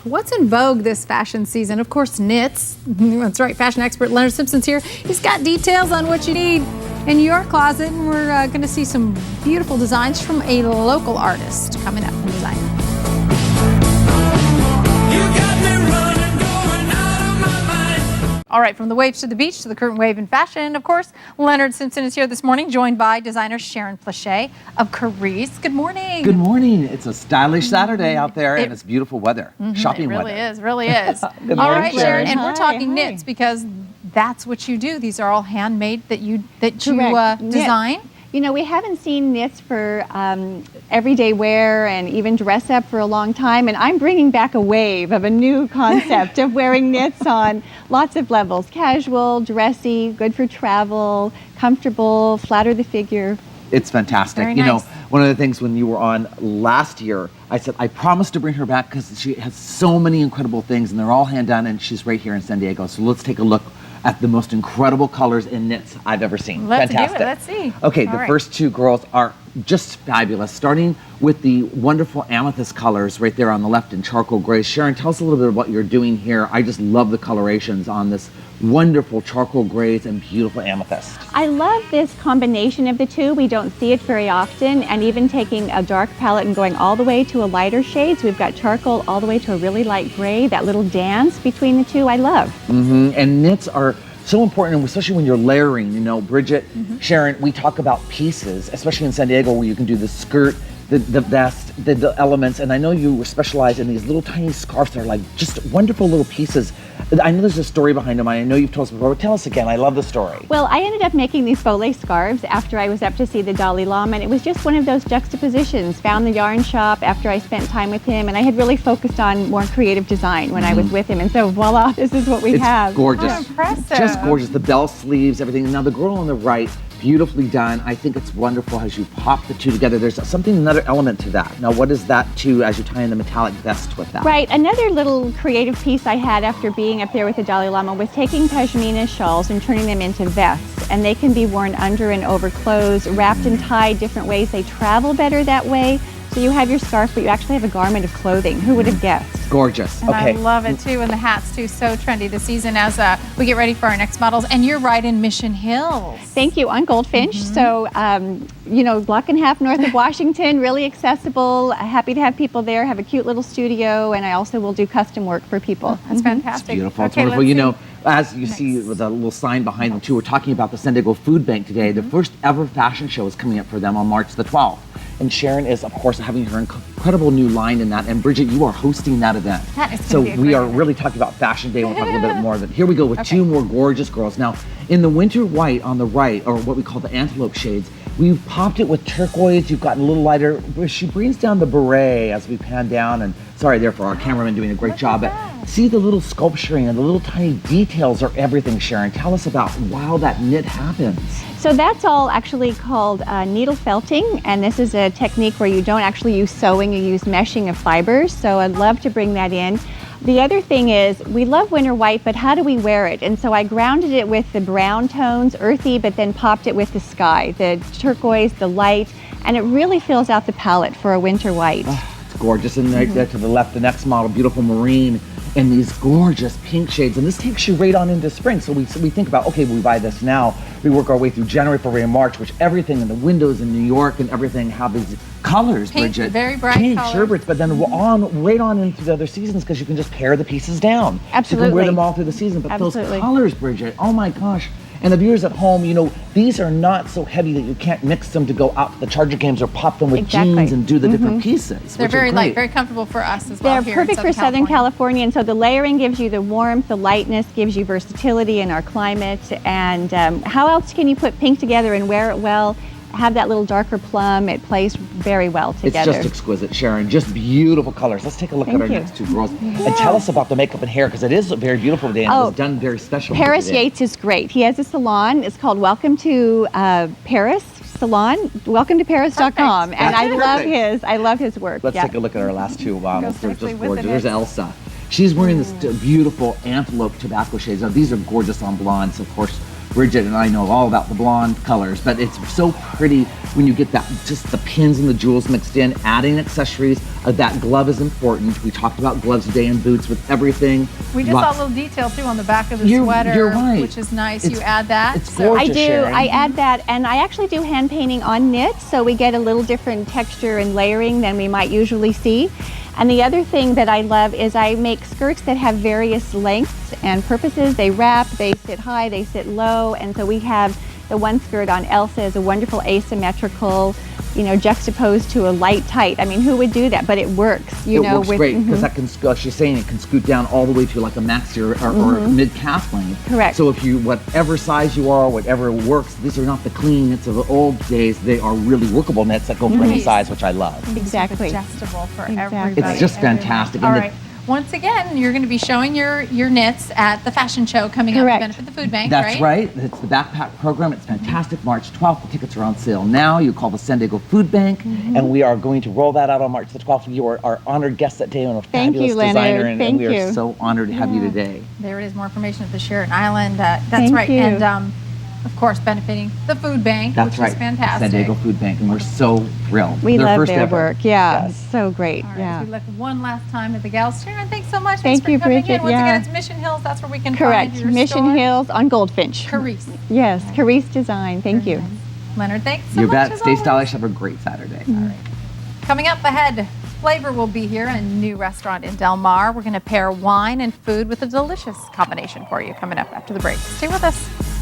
What's in vogue this fashion season? Of course, knits. That's right, fashion expert Leonard Simpson's here. He's got details on what you need in your closet, and we're going to see some beautiful designs from a local artist coming up from design. All right, from the waves to the beach to the current wave in fashion, of course, Leonard Simpson is here this morning, joined by designer Sharon Plache of KUSI. Good morning. Good morning. It's a stylish Saturday out there, and it's beautiful weather, shopping weather. It really is. Good All morning, right, Sharon, and we're Hi, talking knits because that's what you do. These are all handmade that you design. You know, we haven't seen knits for everyday wear and even dress up for a long time, and I'm bringing back a wave of a new concept of wearing knits on lots of levels. Casual, dressy, good for travel, comfortable, flatter the figure. It's fantastic. Very you know, nice. one of the things when you were on last year, I said, I promised to bring her back because she has so many incredible things, and they're all hand done, and she's right here in San Diego. So let's take a look at the most incredible colors in knits I've ever seen. Let's Fantastic. do it. Let's see. Okay, All the right. first two girls are just fabulous, starting with the wonderful amethyst colors right there on the left in charcoal gray. Sharon, tell us a little bit of what you're doing here. I just love the colorations on this wonderful charcoal grays and beautiful amethyst. I love this combination of the two. We don't see it very often, and even taking a dark palette and going all the way to a lighter shade. So we've got charcoal all the way to a really light gray. That little dance between the two, I love. And knits are so important, and especially when you're layering. You know, Bridget, Sharon, we talk about pieces, especially in San Diego, where you can do the skirt, the vest, the elements, and I know you specialize in these little tiny scarves that are like just wonderful little pieces. I know there's a story behind them. I know you've told us before, but tell us again. I love the story. Well, I ended up making these faux lace scarves after I was up to see the Dalai Lama, and it was just one of those juxtapositions. Found the yarn shop after I spent time with him, and I had really focused on more creative design when I was with him, and so voila, this is what we have. It's gorgeous. Oh, impressive. Just gorgeous. The bell sleeves, everything. Now the girl on the right, beautifully done. I think it's wonderful as you pop the two together. There's another element to that. Now what is that too, as you tie in the metallic vest with that? Right, another little creative piece I had after being up there with the Dalai Lama was taking pashmina shawls and turning them into vests, and they can be worn under and over clothes, wrapped and tied different ways. They travel better that way. So you have your scarf, but you actually have a garment of clothing. Who would have guessed? Gorgeous. And Okay. I love it too, and the hats too, so trendy this season as we get ready for our next models. And you're right in Mission Hills. Thank you, on Goldfinch. So, you know, block and a half north of Washington, really accessible. Happy to have people there, have a cute little studio, and I also will do custom work for people. That's fantastic. It's beautiful. It's Okay, wonderful. let's You see. know, as you see with a little sign behind them too, we're talking about the San Diego Food Bank today. The first ever fashion show is coming up for them on March the 12th. And Sharon is, of course, having her incredible new line in that. And Bridget, you are hosting that event. That is gonna so be a we great are event. really talking about Fashion Day. We'll talk a little bit more of it. Here we go with two more gorgeous girls. Now, in the winter white on the right, or what we call the antelope shades, we've popped it with turquoise. You've gotten a little lighter. She brings down the beret as we pan down. And sorry there for our cameraman doing a great job. But see the little sculpturing and the little tiny details are everything, Sharon. Tell us about how that knit happens. So that's all actually called needle felting, and this is a technique where you don't actually use sewing, you use meshing of fibers, so I'd love to bring that in. The other thing is, we love winter white, but how do we wear it? And so I grounded it with the brown tones, earthy, but then popped it with the sky, the turquoise, the light, and it really fills out the palette for a winter white. It's gorgeous. And right there to the left, the next model, beautiful marine, in these gorgeous pink shades. And this takes you right on into spring. So we think about, okay, we buy this now. We work our way through January, February, and March, which everything in the windows in New York and everything have these colors, Pink, Bridget. very bright Pink, colors. sherbets, but then right on into the other seasons because you can just pare the pieces down. Absolutely. You can wear them all through the season. But Absolutely. those colors, Bridget, oh my gosh. And the viewers at home, you know, these are not so heavy that you can't mix them to go out to the Charger games or pop them with Exactly. jeans and do the different pieces. They're which are very light, great. very comfortable for us as well. They're here in perfect for Southern California, and so the layering gives you the warmth, the lightness gives you versatility in our climate, and how else can you put pink together and wear it well? Have that little darker plum, it plays very well together. It's just exquisite, Sharon. Just beautiful colors. Let's take a look at our you. next two girls. And tell us about the makeup and hair, because it is very beautiful today and it was done very special. Paris today. Yates is great. He has a salon. It's called Welcome to Paris Salon. Welcome to Paris.com. Perfect. And That's I love his work. Let's yeah. take a look at our last two models. They're directly just with gorgeous. the There's knits. Elsa. She's wearing this beautiful antelope tobacco shades. Now, these are gorgeous on blondes, of course. Bridget and I know all about the blonde colors, but it's so pretty when you get that, just the pins and the jewels mixed in, adding accessories. That glove is important. We talked about gloves today and boots with everything. We just saw a little detail too on the back of the sweater, you're right. which is nice. You add that. It's gorgeous, I do. Sharon. I add that, and I actually do hand painting on knits, so we get a little different texture and layering than we might usually see. And the other thing that I love is I make skirts that have various lengths and purposes. They wrap, they sit high, they sit low, and so we have the one skirt on Elsa is a wonderful asymmetrical, juxtaposed to a light tight. I mean, who would do that? But it works, It works great because that can, she's saying it can scoot down all the way to like a maxi or mid-calf length. Correct. So if you, whatever size you are, whatever works, these are not the clean knits of the old days. They are really workable knits that go for any size, which I love. Exactly. Adjustable for Exactly. everybody. It's just fantastic. All And right. Once again, you're going to be showing your knits at the fashion show coming up to benefit the food bank, That's right. It's the backpack program. It's fantastic. March 12th. The tickets are on sale now. You call the San Diego Food Bank, and we are going to roll that out on March the 12th. You are our honored guest that day and a fabulous designer, and we are so honored to have you today. There it is. More information at the Sharon Island. That's Thank right. you. And of course, benefiting the food bank, That's which right. is fantastic. San Diego Food Bank, and we're so thrilled. We Their love first their ever. work. Yeah, Yes. it's so great. All right, Yeah. so we look one last time at the Galas. Sharon, thanks so much. Thank Thanks you, for coming Bridget. in. Once Yeah. again, it's Mission Hills. That's where we can Correct. find your Mission store. Hills on Goldfinch. Carice. Yes, Carice Design. Thank you. Leonard, thanks so You much. bet. as Stay always. stylish. Have a great Saturday. All right. Coming up ahead, Flavor will be here in a new restaurant in Del Mar. We're going to pair wine and food with a delicious combination for you coming up after the break. Stay with us.